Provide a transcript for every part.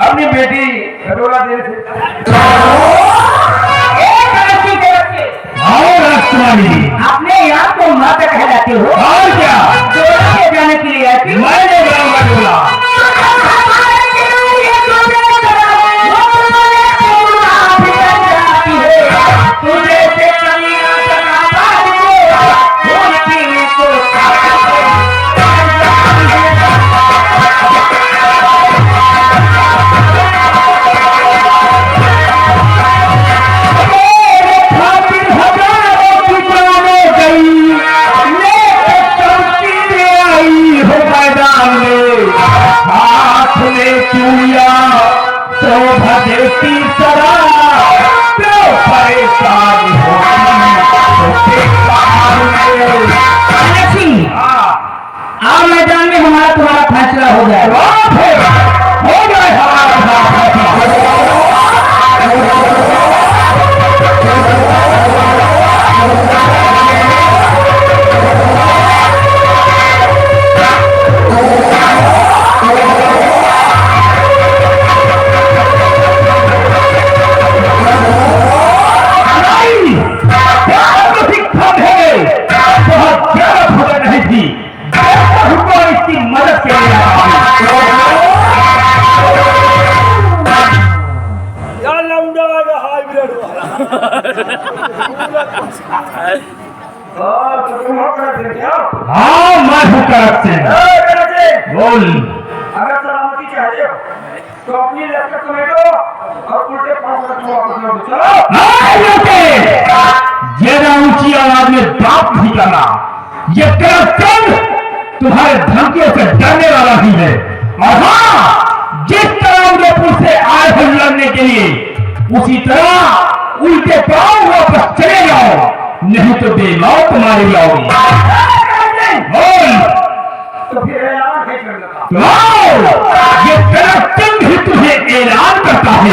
अपनी बेटी खटोला दे थे। और राजकुमारी आपने यहाँ को माता कहलाते हो और क्या जाने के लिए आती मैंने बनाऊंगा डोला। आप मैदान में हमारा तुम्हारा फैसला हो जाएगा। हो जाए इसकी मदद के लिए हाँ मैं हूँ करते बोल। अगर सलामती चाहिए तो अपनी लैपटॉप समेटो और उल्टे पाँव रखो अपने चलो। ज्यादा ऊंची आवाज में बात नहीं करना। ये करप्शन तुम्हारे धमकियों से डरने वाला ही है। और हाँ, जिस तरह उदयपुर से आए हो लड़ने के लिए उसी तरह उल्टे पांव वापस चले जाओ, नहीं तो बेमौत मारी जाओगी। तो फिर ऐलान है करने का। तो ये करप्शन ही तुम्हें ऐलान करता है।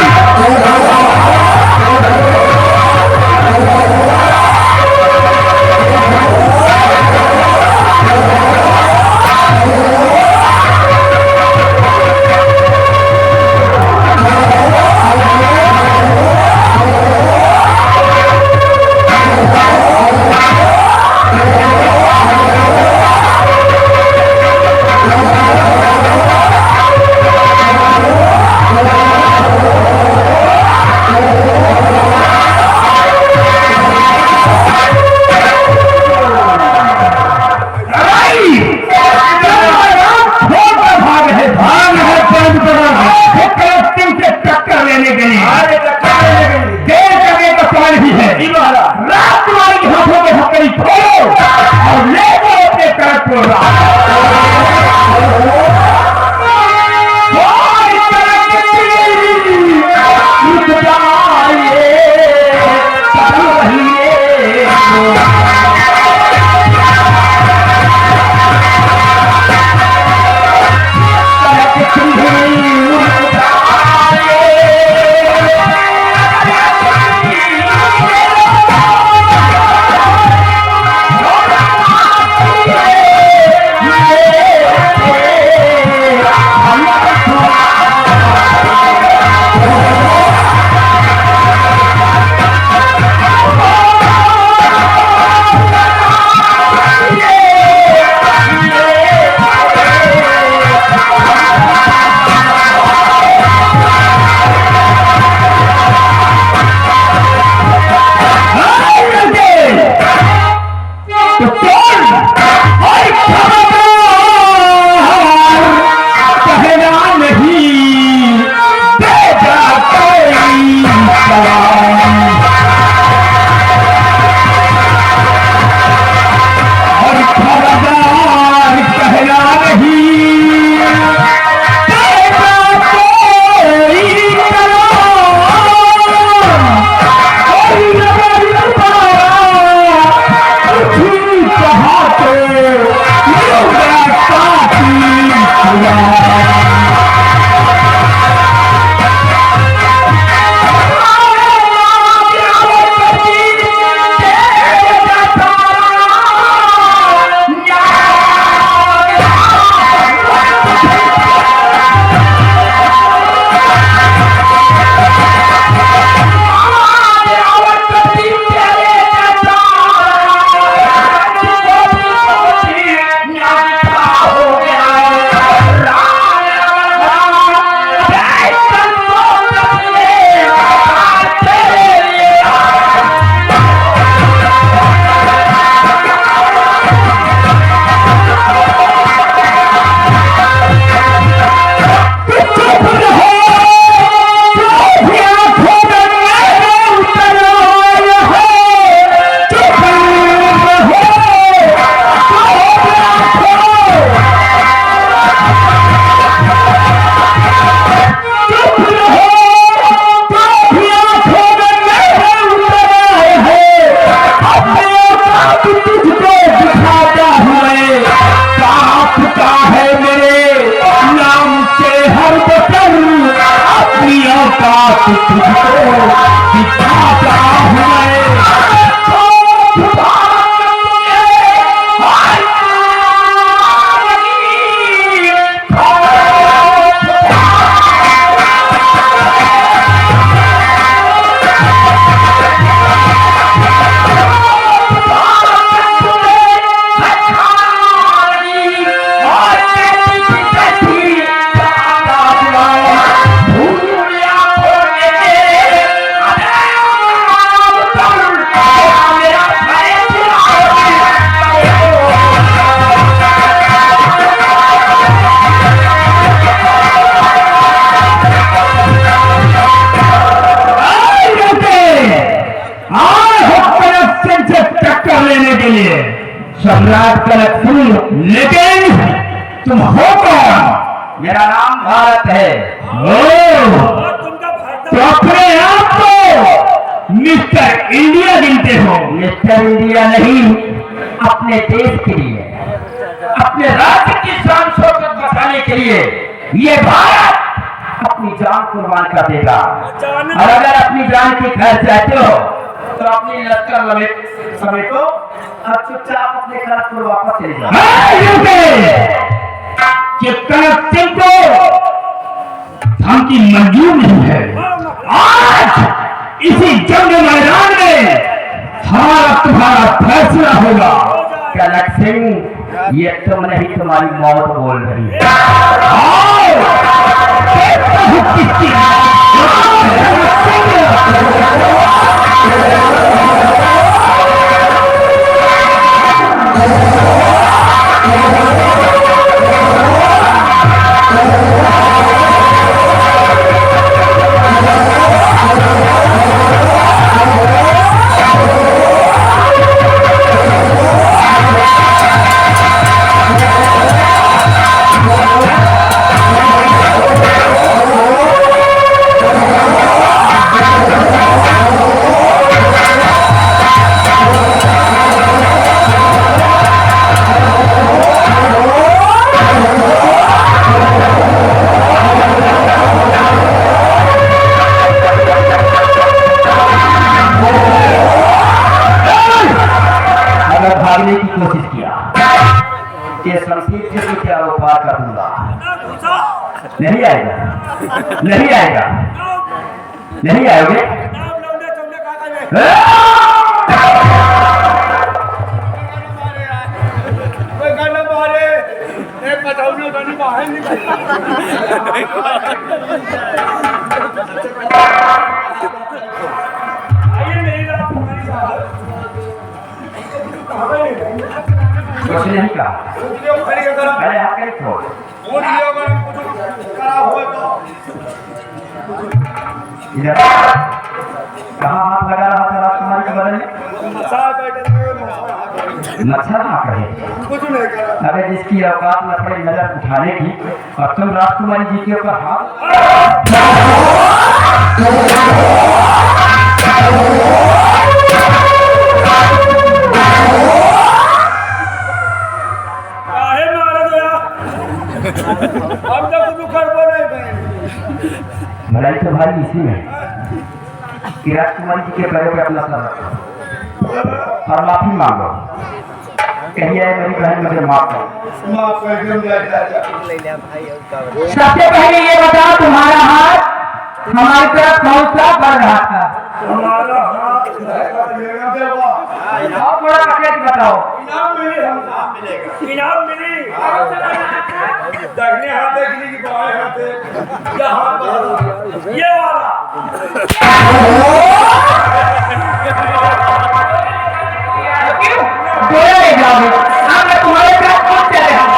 दिखाता हूँ सम्राट कनक सिंह, लेकिन तुम हो कौन? मेरा नाम भारत है। तो अपने आप को मिस्टर इंडिया गिनते हो? मिस्टर इंडिया नहीं, अपने देश के लिए, अपने राज्य की शान शौकत बचाने के लिए ये भारत अपनी जान कुर्बान कर देगा। और अगर अपनी जान की खैर चाहते हो तो अपनी लश्कर समेटो और चुपचाप अपने खड़गपुर वापस चले जाओ। कि कनक सिंह को धमकी मंजूर नहीं है। आज इसी जंग मैदान में हमारा तुम्हारा फैसला होगा। कनक सिंह, ये तुम नहीं, तुम्हारी मौत बोल रही है। भागने की कोशिश किया कि शमशीर से क्या पार कर दूंगा। नहीं आएगा, नहीं आएगा, नहीं आओगे। कुछ नहीं कहा, पहले हाथ करें छोड़। इधर कहाँ हाथ लगा रहा था राजकुमारी के बदले? मच्छर ना कहे। अरे जिसकी औकात न पड़े नजर उठाने की, और तुम राजकुमारी जी के ऊपर हाथ। भलाई तो भाई इसी में कि राजकुमारी जी के पैरों पे अपना सर रखो और माफी मांगो। कहिए मेरी बहन मुझे माफ करो। सबसे पहले ये बताओ, तुम्हारा हाथ हमारी तरफ कौन सा बढ़ रहा था? थोड़ा पकेट बताओ। इनाम मिली। दाहिने हाथ देखने की बाएं हाथ ये वाला। बोले ले जाओगे, हम तुम्हारे साथ कौन चले हम?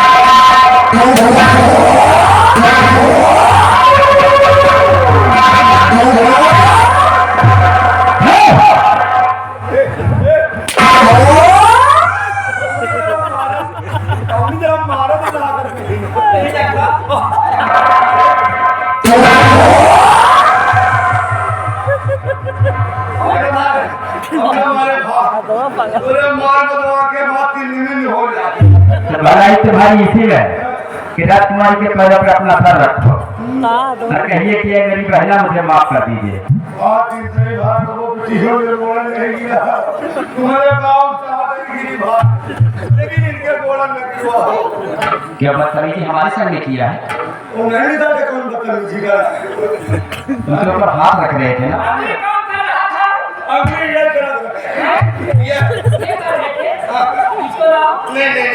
भलाई तुम्हारी इसी में कि राजकुमारी के पैरों पर अपना सर रखो। और कहिए कि ये मेरी बहना मुझे माफ कर दीजिए। आज इतने बार वो चीजों में बोला नहीं गया तुम्हारे गांव चाहते गिरी बात लेकिन इनके बोला नहीं हुआ। क्या बदतमीजी हमारे सामने किया है? वो नहीं था कि कौन बदतमीजी कर रहा है। उनके ऊपर हाथ रख रहे थे ना। अभी ये कर रहा है ये नहीं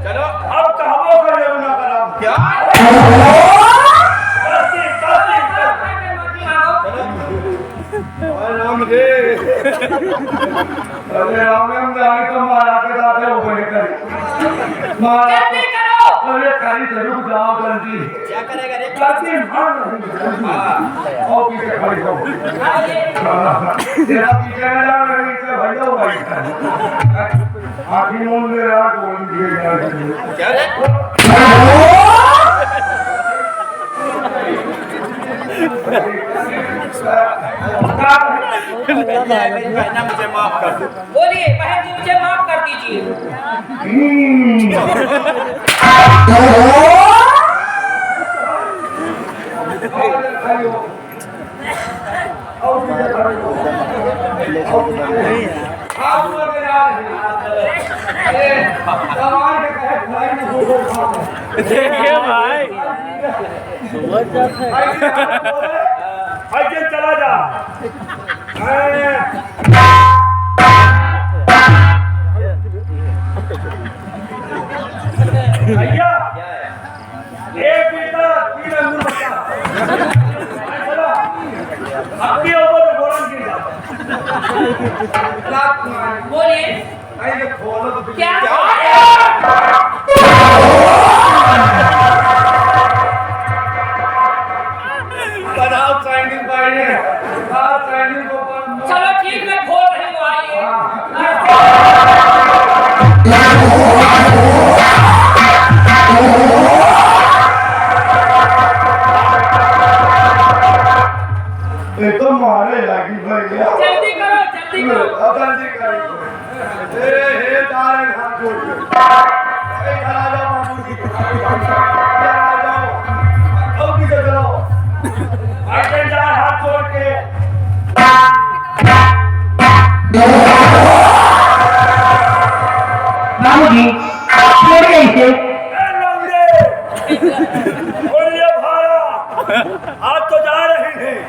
चलो अब कहावो कर ले ना करा क्या राम रे अरे राम हम जाने तो मारा के साथ वो बने कर मारा जल्दी करो। अरे करी जरूर जाओ जल्दी क्या करेगा रे? जल्दी हां और पीछे खड़ी हो तेरा पीछे में जा रही है भैया भाई आखिर मुंह में रात बोल दिए क्या रे? मेरी बहना मुझे माफ कर दो। बोलिए बहन जी मुझे माफ कर दीजिए। देखिए भाई ऐसे चला जा भैया एक बेटा 3 अंगूर बच्चा चलो आपके ऊपर गोरन गिर जा बोलिए ऐसे खोलो तो क्या? बनाओ साइनिंग भाई ने साइनिंग को चलो ठीक मैं खोल रही हूँ आइए। ये तो मारे लगी भैया जल्दी करो जल्दी करो। अब जल्दी करो हे तारे हाथ जोड़ के ए खड़ा जाओ बाबू जी आ जाओ अब पीछे चलो ऐसे जा हाथ जोड़ के बाबू जी छोड़िए इसे। बोलिए भाड़ा आज तो जा रहे हैं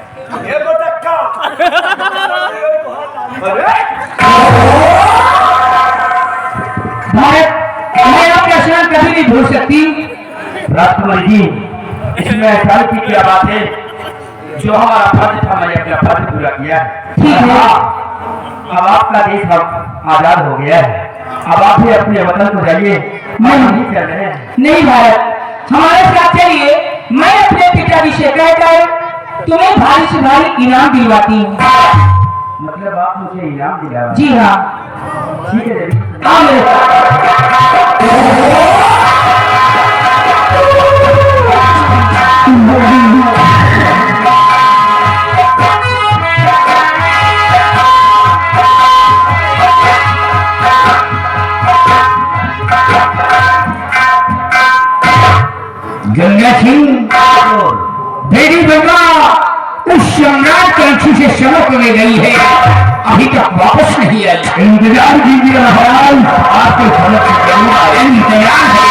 ये बटक्का भारत मैं आपका स्नान कभी नहीं भूल सकती। राजकुमारी जी इसमें ऐसा की क्या बात है? जो हमारा फर्ज था मैंने अपना फर्ज पूरा किया। ठीक है अब आपका देश अब आजाद हो गया है। अब आप भी अपने वतन को जाइए। नहीं चल रहे हैं। नहीं भारत हमारे साथ चलिए। मैं अपने पिताजी से कहकर तुम्हें भारी से भारी इनाम दिलवाती हूँ। मतलब आप मुझे इनाम दिलावा? जी हाँ ठीक है देवी। हाँ मेरे गंगा सिंह बेटी गंगा उस सम्राट की अच्छी से समझ में गई है अभी तक वापस नहीं आई। इंतजार कीजिए महाराज आपके समझ इंतजार है।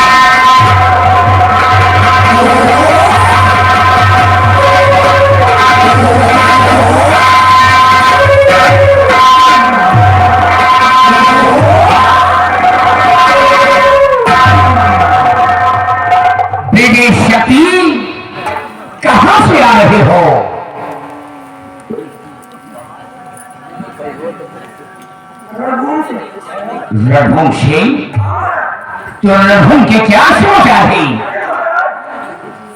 कहां से आ रहे हो? रणभूम से? तो रणभूम के क्या समाचार है?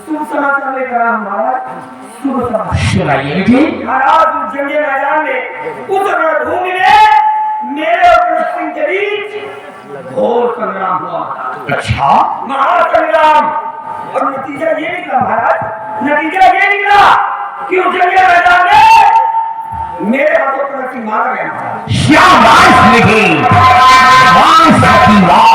शुभ समाचार लेकर आया महाराज शुभ समाचार सुनाइए मुझे। महाराज उस जंगे मैदान में उस रणभूमि में मेरे और कृष्ण सिंह के बीच घोर संग्राम हुआ। अच्छा महासंग्राम और नतीजा ये निकला महाराज नतीजा ये निकला कि उस जंगे मैदान में मेरे हाथों कृष्ण सिंह मारा गया महाराज। शाबाश बेटी वाह सखी वाह।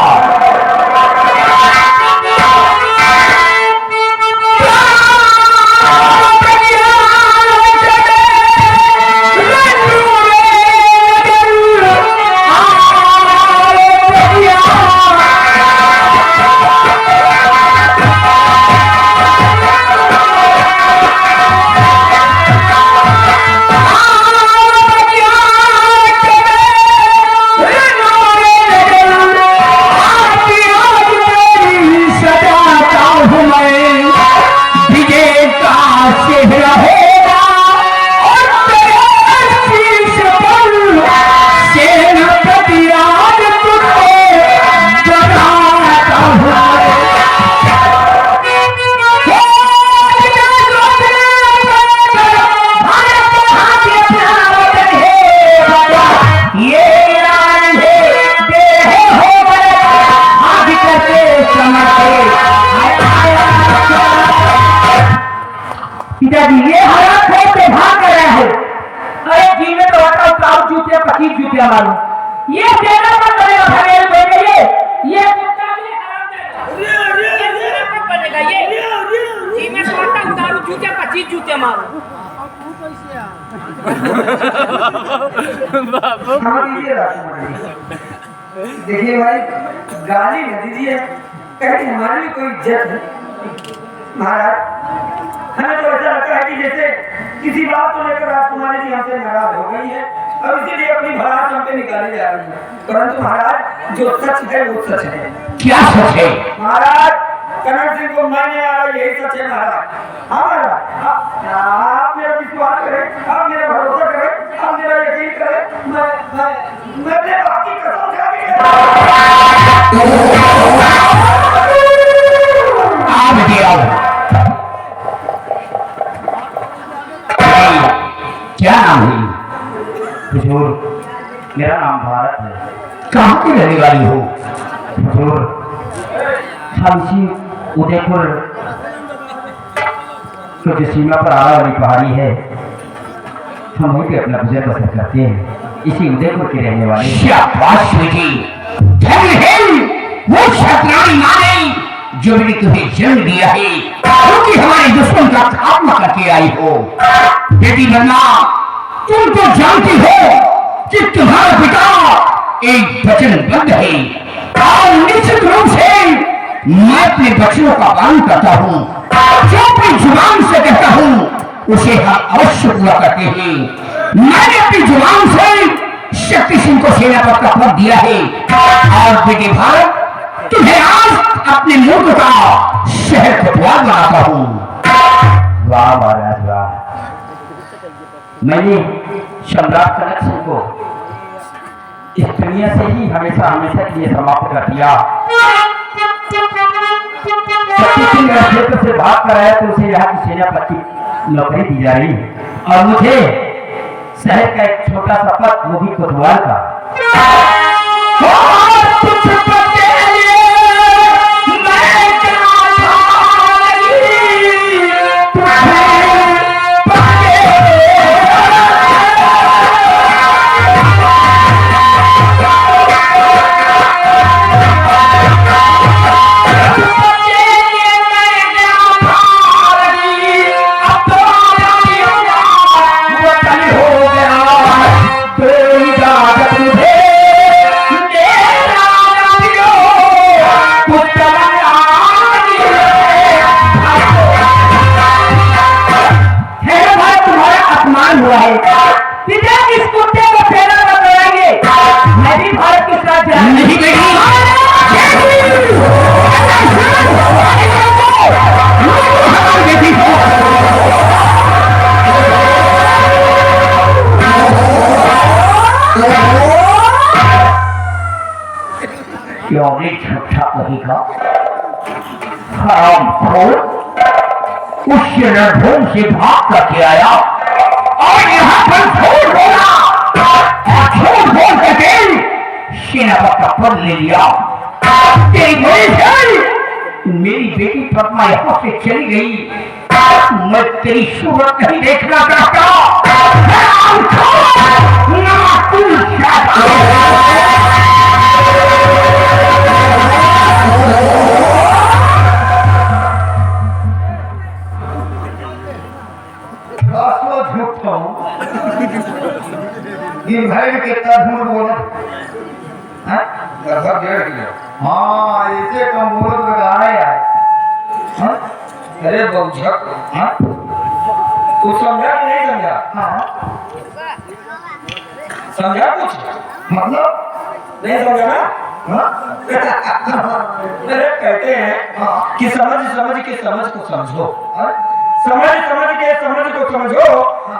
यदि ये हालात है तो भाग गया है। अरे जी में तो बताओ काउ जूते 25 जूते मारो, ये देना मत बनेगा भगेल बोल गई ये कुत्ता भी हराम ये मेरा मत बनेगा ये जी मैं सोचता दारू जूते 25 जूते मारो। देखिए भाई, गाली न दीजिए, कहीं हमारी भी कोई इज्जत है। महाराज, हमें तो ऐसा लगता है कि जैसे किसी बात को लेकर राजकुमारी जी हमसे नाराज हो गई है और इसीलिए अपनी भड़ास हम पे निकाली जा रही है। परंतु महाराज, जो सच है वो सच है। क्या सच है? महाराज, कनक सिंह को मारने आ रहा यही सच है महाराज। हाँ महाराज, आप मेरा विश्वास करें, आप मेरा भरोसा करें, आप मेरा यकीन करें। मैं अपने बाप की कसम खा के क्या नाम है? हुजूर, मेरा नाम भारत है। कहाँ की रहने वाली हो? हुजूर, हम इसी उदयपुर जो सीमा पर आने वाली पहाड़ी है, हम वहीं पे अपना गुजर बसर करते हैं। इसी उदयपुर के रहने वाले। शाबाश बेटी, धन्य है वो क्षत्रियाणी माने जो मैंने तुम्हें जन्म दिया है, क्योंकि हमारे दुश्मन का खात्मा करके आई हो। बेटी बन्ना, तुम तो जानती हो कि तुम्हारा पिता एक वचनबद्ध है और निश्चित रूप से मैं अपने बच्चों का पालन करता हूँ। जो अपनी जुबान से कहता हूँ उसे हम अवश्य पूरा करते हैं। मैंने अपनी जुबान से शक्ति सिंह को सेनापति का पद दिया है और बेटे भारत, तुम्हें आज अपने मुल्क का शहर कोतवाल बनाता हूँ। वाह महाराज वाह। मैंने सम्राट कनक सिंह को इस दुनिया से ही हमेशा हमेशा के लिए समाप्त कर दिया। शक्ति सिंह क्षेत्र से भाग कर आया तो उसे यहाँ की सेनापति नौकरी दी जा रही और मुझे शहर का एक छोटा सा पद, वो भी कोतवाल का। उस रणभूमि से भाग करके आया और यहाँ पर झूठ बोला और झूठ बोल करके सेनापति का पद ले लिया। मेरी बेटी पद्मा यहाँ से चली गई, मैं तेरी सूरत नहीं देखना चाहता। दिन भर में कितना झूठ बोला? लगभग 1.5 किलो। हाँ, ऐसे कम बोलो तो गाना ही आए। अरे बहुझक, कुछ समझा कि नहीं समझा? समझा कुछ? मतलब नहीं समझा ना? अरे कहते हैं कि समझ के समझ को समझो, समझ के समझ को समझो।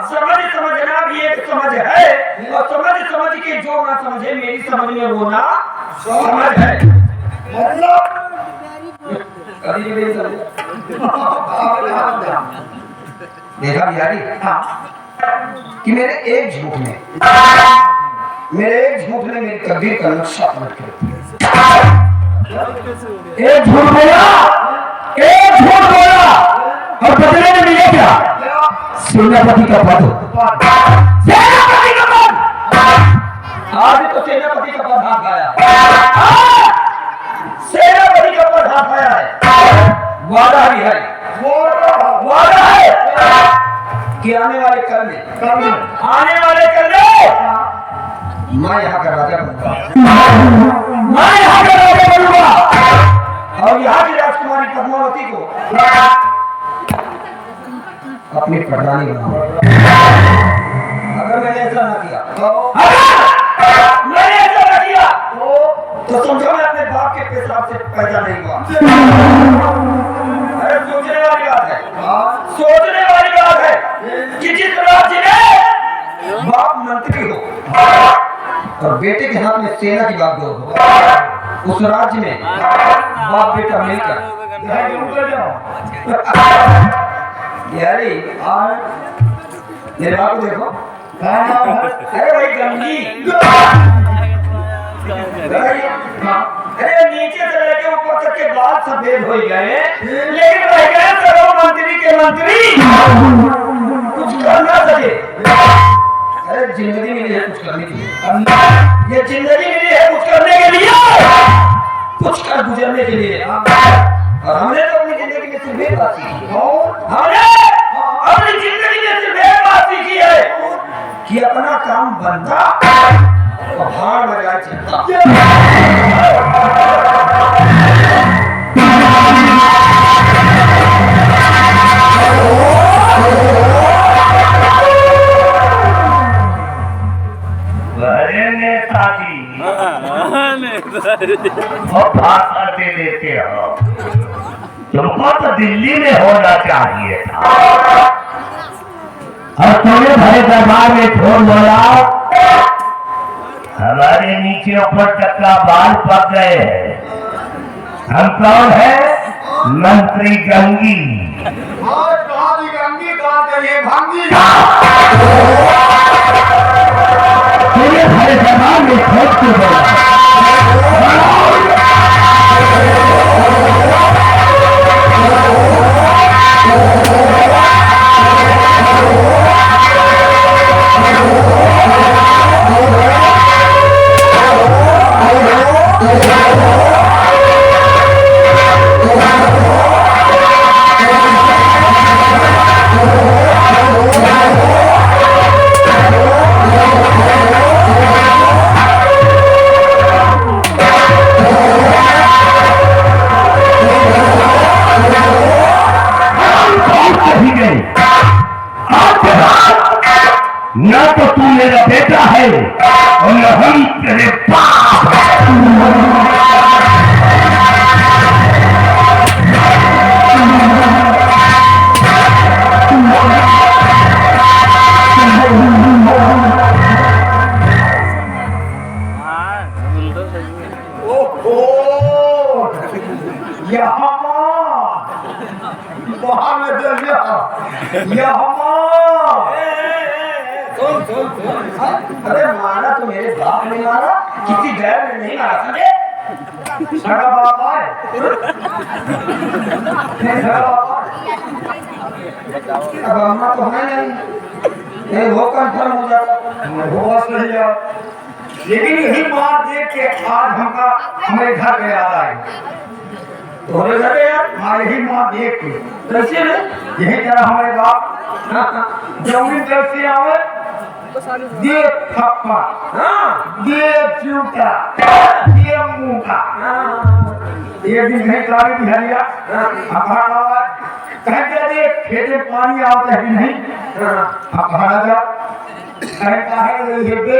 समझना भी एक समझ है और समझ के जो ना समझे मेरी समझ में वो ना समझ है। मतलब कभी नहीं समझे। देखा बिहारी कि मेरे एक झूठ ने मेरी तकदीर का नक्शा पलट कर दिया। एक झूठ बोला और बदले में मिले क्या? सेनापति का पद, सेनापति का पद। आज तो सेनापति का पद हाथ आया है। सेनापति का पद हाथ आया है। वादा भी है, वादा है कि आने वाले कल में, आने वाले कल में मैं यहाँ का राजा बनूंगा, मैं यहाँ का राजा बनूंगा और यहाँ की राजकुमारी पद्मावती को अपनी प्रधानी बनाऊंगा। अगर मैंने ऐसा ना किया, अगर मैंने ऐसा ना किया तो समझो मैं अपने बाप के पेशाब से पैदा नहीं हुआ। अरे सोचने वाली बात है, सोचने वाली बात है कि जिस राज्य में बाप मंत्री हो और बेटे के हाथ में सेना की बागडोर हो, उस राज्य में बाप बेटा मिलकर यारी मेरे बाप को देखो। अरे भाई गंगी, अरे नीचे से लेके ऊपर तक के बाल सफेद हो गए, लेकिन रह गए करो मंत्री के मंत्री, कुछ करना सके। अरे जिंदगी मिली है कुछ करने के लिए, ये जिंदगी मिली है कुछ करने के लिए, कुछ कर गुजरने के लिए। और हमने तो अपनी जिंदगी में सिर्फ एक बात सीखी, हमने अपनी जिंदगी में सिर्फ एक बात सीखी है कि अपना काम बनता और भाड़ में जाए चिंता। और भाषण दे देते हो, तुमको तो दिल्ली में होना चाहिए था और तुम्हें भरे दरबार में छोड़ बोला। हमारे नीचे ऊपर तक का बाल पक गए हैं। हम कौन है? मंत्री गंगी। तुम्हें भरे दरबार में छोड़ के बोला। न तो तू मेरा बेटा है और न हम तेरे बाप। अरे मारा तो मेरे बाप ने मारा, किसी गैर ने नहीं मारा। समझे? सगा बाप है, सगा बाप है। अब अम्मा तो है नहीं, वो कंफर्म हो जाता, वो बस नहीं जाता। लेकिन यही बात देख के आज हमारे घर में याद आई। तुम्हारे घर यार? हाँ, यही बात देख के। कैसे यही तरह हमारे बाप जमीन कैसे आवे, दे थप्पा, दे जूता, दे मुंगा। एक दिन नहीं गाड़ी बिहारिया अखाड़ा कहते दे खेते पानी आता है नहीं, अखाड़ा जा कहता है ये बे,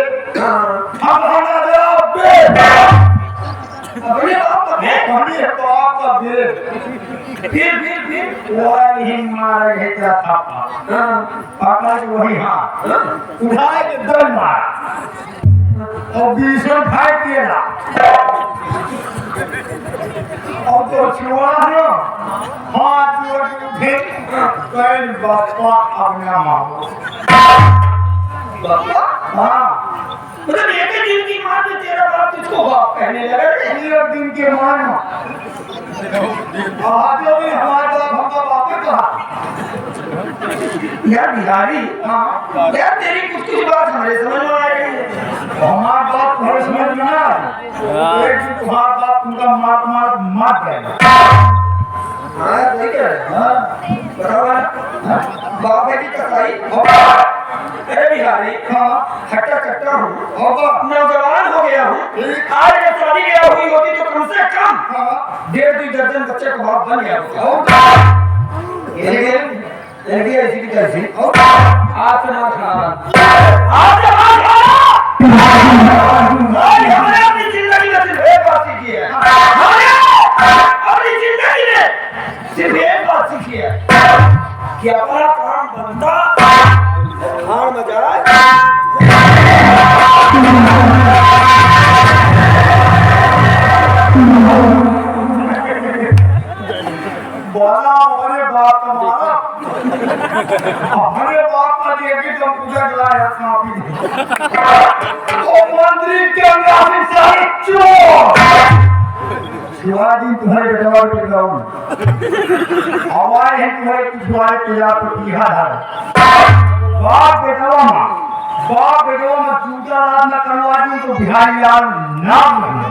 अखाड़ा जा बे, अपने बाप का बे, अपने बाप का बे। फिर वो ही मारा है क्या थप्पा, पापा जो वही हाँ उठाए के दल मारा और 20 खाए पिएला और तो छुआ ना हाथ जोड़ के उठे कल बापा अपना मारो बापा। हाँ मतलब एक दिन की मार में तेरा बाप तुझको बाप कहने लगा। एक दिन के मार में हमारे बाप हमका बाप कहा यार बिहारी, यार तेरी कुछ कुछ बात हमारे समझ में आ रही है। हमारी बात तुम्हारे समझ में ना एक तुम्हारी बात तुमका मार जाएगा। हाँ ठीक है, बताओ बाप है की कसाई। अरे बिहारी, हट्टा कट्टा हूँ, नौजवान हो गया हूँ, आज जब शादी गया हुई होती तो कम से कम 1.5-2 दर्जन बच्चे को बाप बन गया होता। लगी ऐसी की कैसी आज से मार खाना, आज से मार खाना। आज हमने अपनी जिंदगी में सिर्फ एक बात सीखी है, हमने अपनी जिंदगी में सिर्फ एक बात सीखी है कि अपना काम बनता हार में जाए। बोला हमारे बाप का मारा, हमारे बाप का देखी तो पूजा लाया काफी। ओ मंत्री के अंदर सारे चोर शिवाजी तुम्हारे बेटवा के गाँव हवाए हैं तुम्हारे पिछवाड़े के यहाँ पर बिहार है बाप बेटवा में जूता राज न करवा दी तो बिहारी लाल नाम नहीं।